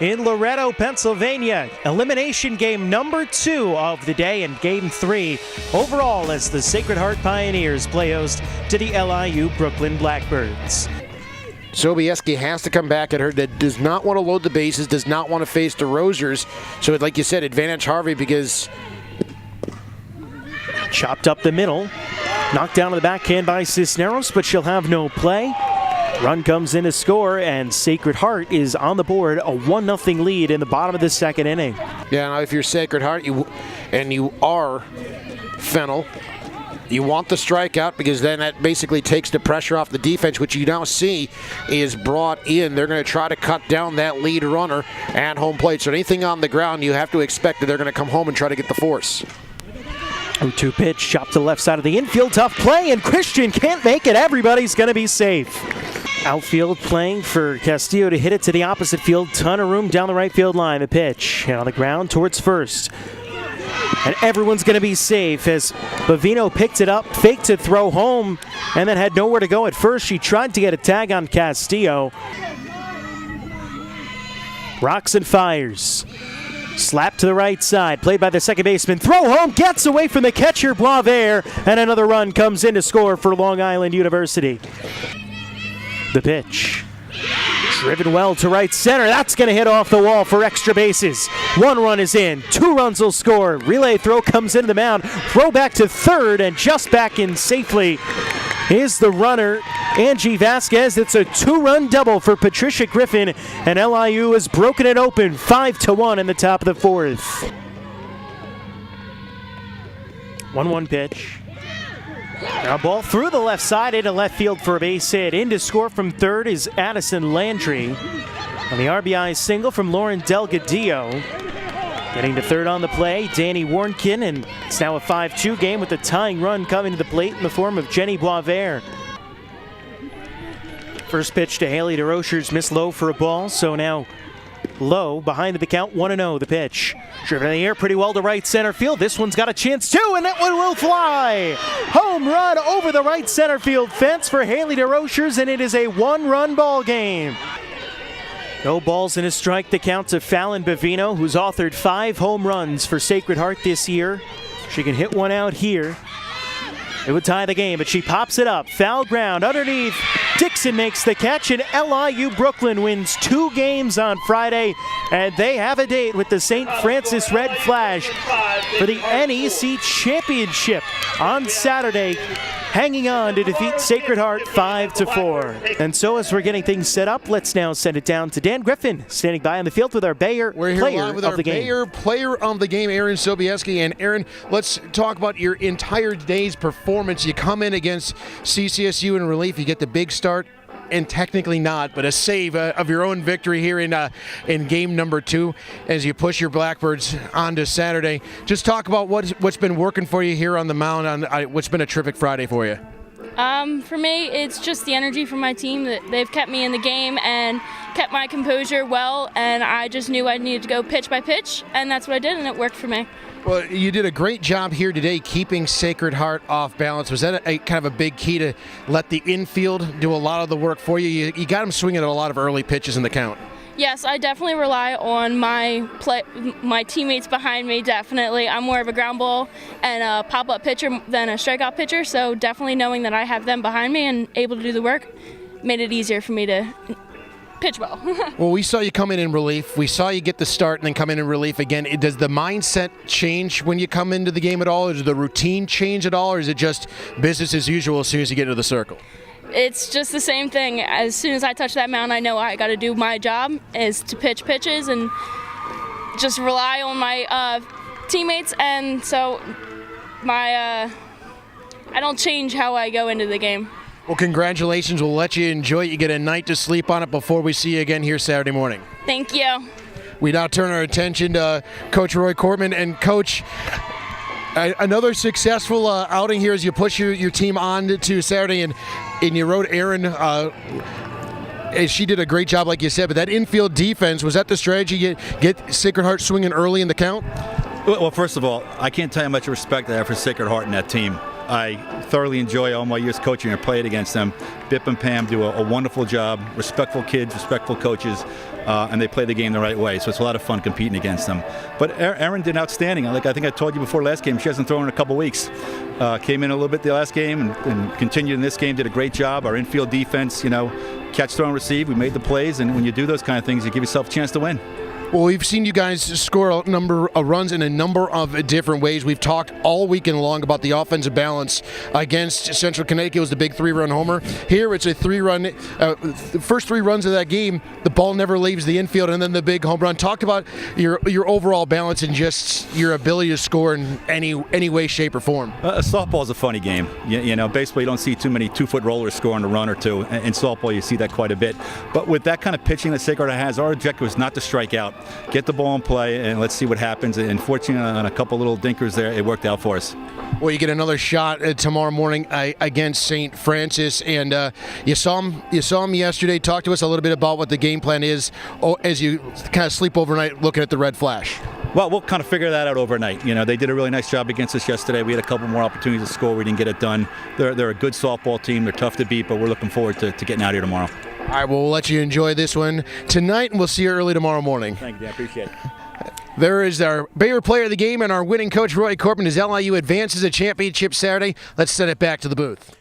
in Loretto, Pennsylvania. Elimination game number 2 of the day and game 3 overall as the Sacred Heart Pioneers play host to the LIU Brooklyn Blackbirds. Sobieski has to come back at her, that does not want to load the bases, does not want to face the Rosers. So like you said, advantage Harvey because... Chopped up the middle, knocked down to the backhand by Cisneros, but she'll have no play. Run comes in to score, and Sacred Heart is on the board, a 1-0 lead in the bottom of the second inning. Yeah, now if you're Sacred Heart you are Fennel, you want the strikeout because then that basically takes the pressure off the defense, which you now see is brought in. They're going to try to cut down that lead runner at home plate. So anything on the ground, you have to expect that they're going to come home and try to get the force. 0-2 pitch, chopped to the left side of the infield, tough play, and Christian can't make it. Everybody's going to be safe. Outfield playing for Castillo to hit it to the opposite field. Ton of room down the right field line. The pitch and on the ground towards first. And everyone's going to be safe as Bavino picked it up, faked to throw home, and then had nowhere to go at first. She tried to get a tag on Castillo. Rocks and fires. Slap to the right side, played by the second baseman. Throw home, gets away from the catcher, Blaver, and another run comes in to score for Long Island University. The pitch. Driven well to right center. That's going to hit off the wall for extra bases. 1 run is in. 2 runs will score. Relay throw comes into the mound. Throw back to third and just back in safely is the runner, Angie Vasquez. It's a 2-run double for Patricia Griffin, and LIU has broken it open 5-1 in the top of the 4th. 1-1 pitch. Now ball through the left side into left field for a base hit. In to score from third is Addison Landry. On the RBI single from Lauren Delgadillo. Getting to third on the play, Danny Warnkin, and it's now a 5-2 game with the tying run coming to the plate in the form of Jenny Boisvert. First pitch to Haley DeRochers, missed low for a ball, so now Low behind the count, 1-0 the pitch. Driven in the air pretty well to right center field. This one's got a chance too, and that one will fly. Home run over the right center field fence for Haley DeRochers, and it is a 1-run ball game. No balls and a strike to count to Fallon Bavino, who's authored 5 home runs for Sacred Heart this year. She can hit one out here. It would tie the game, but she pops it up. Foul ground underneath. Dixon makes the catch, and LIU Brooklyn wins 2 games on Friday, and they have a date with the St. Francis Red Flash for the NEC Championship on Saturday, hanging on to defeat Sacred Heart 5-4. And so as we're getting things set up, let's now send it down to Dan Griffin, standing by on the field with our Bayer player of the game. Bayer player of the game, Aaron Sobieski. And Aaron, let's talk about your entire day's performance. You come in against CCSU in relief, you get the big start, and technically not, but a save of your own victory here in game number 2 as you push your Blackbirds on to Saturday. Just talk about what's been working for you here on the mound on what's been a terrific Friday for you. For me, it's just the energy from my team. That they've kept me in the game and kept my composure well, and I just knew I needed to go pitch by pitch, and that's what I did, and it worked for me. Well, you did a great job here today keeping Sacred Heart off balance. Was that a kind of a big key to let the infield do a lot of the work for you? You got them swinging at a lot of early pitches in the count. Yes, I definitely rely on my teammates behind me, definitely. I'm more of a ground ball and a pop-up pitcher than a strikeout pitcher, so definitely knowing that I have them behind me and able to do the work made it easier for me to pitch well. Well, we saw you come in relief. We saw you get the start and then come in relief again. Does the mindset change when you come into the game at all? Or does the routine change at all? Or is it just business as usual as soon as you get into the circle? It's just the same thing. As soon as I touch that mound, I know I got to do my job is to pitch pitches and just rely on my teammates. And so I don't change how I go into the game. Well, congratulations. We'll let you enjoy it. You get a night to sleep on it before we see you again here Saturday morning. Thank you. We now turn our attention to Coach Roy Cortman. And, Coach, another successful outing here as you push your team on to Saturday. And you wrote Aaron. She did a great job, like you said. But that infield defense, was that the strategy? Get Sacred Heart swinging early in the count? Well, first of all, I can't tell you how much respect I have for Sacred Heart and that team. I thoroughly enjoy all my years coaching and playing against them. Bip and Pam do a wonderful job. Respectful kids, respectful coaches. and they play the game the right way. So it's a lot of fun competing against them. But Erin did outstanding. Like I think I told you before last game, she hasn't thrown in a couple weeks. Came in a little bit the last game and continued in this game, did a great job. Our infield defense, catch, throw, and receive. We made the plays, and when you do those kind of things, you give yourself a chance to win. Well, we've seen you guys score a number of runs in a number of different ways. We've talked all weekend long about the offensive balance against Central Connecticut. It was the big 3-run homer. Here it's a 3-run. The first 3 runs of that game, the ball never leaves the infield, and then the big home run. Talk about your overall balance and just your ability to score in any way, shape, or form. Softball is a funny game. Baseball, you don't see too many 2-foot rollers scoring a run or two. In softball, you see that quite a bit. But with that kind of pitching that Sacred Heart has, our objective was not to strike out. Get the ball in play, and let's see what happens. And fortunately, on a couple little dinkers there, it worked out for us. Well, you get another shot tomorrow morning against St. Francis, and you saw him yesterday. Talk to us a little bit about what the game plan is as you kind of sleep overnight looking at the red flash. Well, we'll kind of figure that out overnight. They did a really nice job against us yesterday. We had a couple more opportunities to score. We didn't get it done. They're a good softball team. They're tough to beat, but we're looking forward to getting out here tomorrow. All right, well, we'll let you enjoy this one tonight, and we'll see you early tomorrow morning. Thank you, I appreciate it. There is our Bayer player of the game and our winning coach, Roy Corpman, as LIU advances a championship Saturday. Let's send it back to the booth.